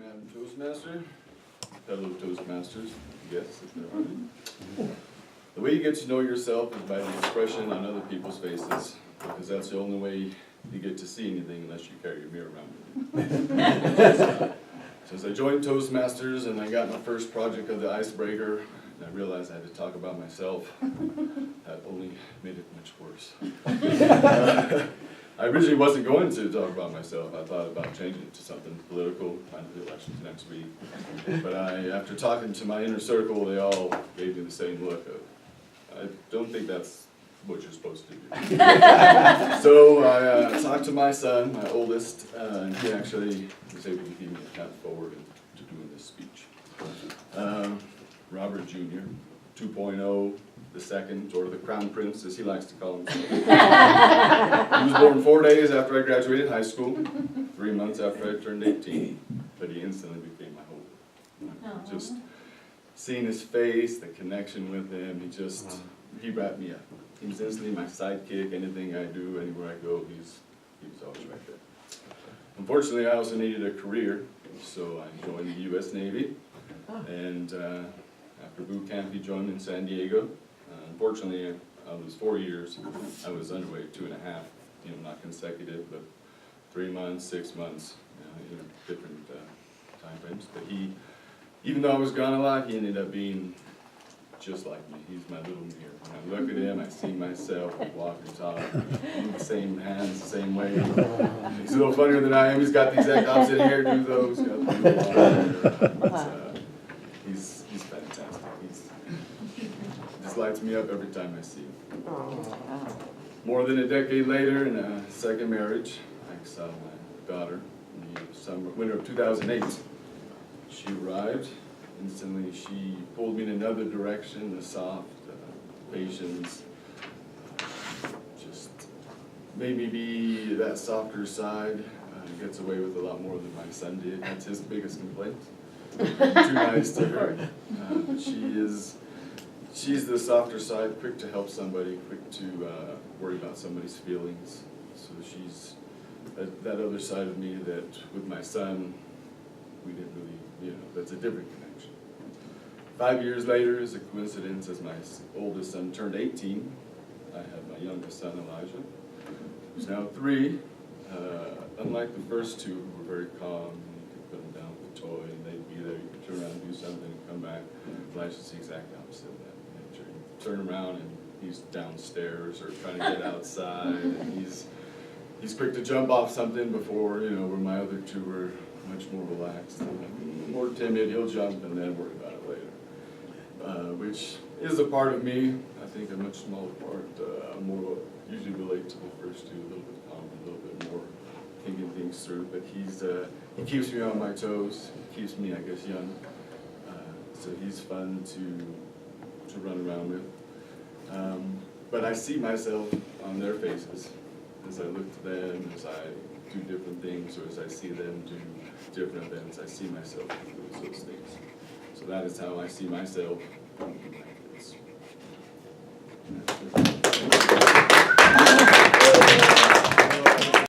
Madam Toastmaster, fellow Toastmasters, yes, if there are any. The way you get to know yourself is by the expression on other people's faces, because that's the only way you get to see anything unless you carry your mirror around with you. Since I joined Toastmasters and I got my first project of the icebreaker, and I realized I had to talk about myself, that only made it much worse. I originally wasn't going to talk about myself. I thought about changing it to something political, find the elections next week. But after talking to my inner circle, they all gave me the same look of, I don't think that's what you're supposed to do. So I talked to my son, my oldest, and he actually was able to give me a path forward to doing this speech. Robert Jr., 2.0, the second, or the Crown Prince, as he likes to call himself. He was born 4 days after I graduated high school, 3 months after I turned 18, but he instantly became my hope. Just seeing his face, the connection with him, he wrapped me up. He was instantly my sidekick. Anything I do, anywhere I go, he was always right there. Unfortunately, I also needed a career, so I joined the U.S. Navy, and after boot camp, he joined me in San Diego. Unfortunately, it was 4 years. I was underway 2.5, not consecutive, but 3 months, 6 months, different time frames. But even though I was gone a lot, he ended up being just like me. He's my little mirror. When I look at him, I see myself walk and talk, the same hands, the same way. He's a little funnier than I am. He's got the exact opposite hairdo, though. He's got the little hair. He's fantastic. Just lights me up every time I see him. More than a decade later, in a second marriage, I saw my daughter in the winter of 2008. She arrived. Instantly, she pulled me in another direction, the soft, patience, just made me be that softer side. Gets away with a lot more than my son did. That's his biggest complaint. Too nice to her. But she's the softer side, quick to help somebody, quick to worry about somebody's feelings. So she's that other side of me that with my son, we didn't really, that's a different connection. 5 years later, as a coincidence, as my oldest son turned 18, I had my youngest son, Elijah, who's now 3. Unlike the first two, who were very calm, and you could put them down with a toy, and they'd be there, you could turn around and do something and come back. Elijah's the exact opposite of that nature. You turn around and he's downstairs or trying to get outside, and he's quick to jump off something before, where my other two were much more relaxed, and more timid. He'll jump and then worry about it later, which is a part of me. I think a much smaller part. I more usually relate to the first two, a little bit calmer, a little bit more thinking things through. But he keeps me on my toes. He keeps me, I guess, young. So he's fun to run around with. But I see myself on their faces as I look to them, as I do different things, or as I see them do different events. I see myself do those things. So that is how I see myself.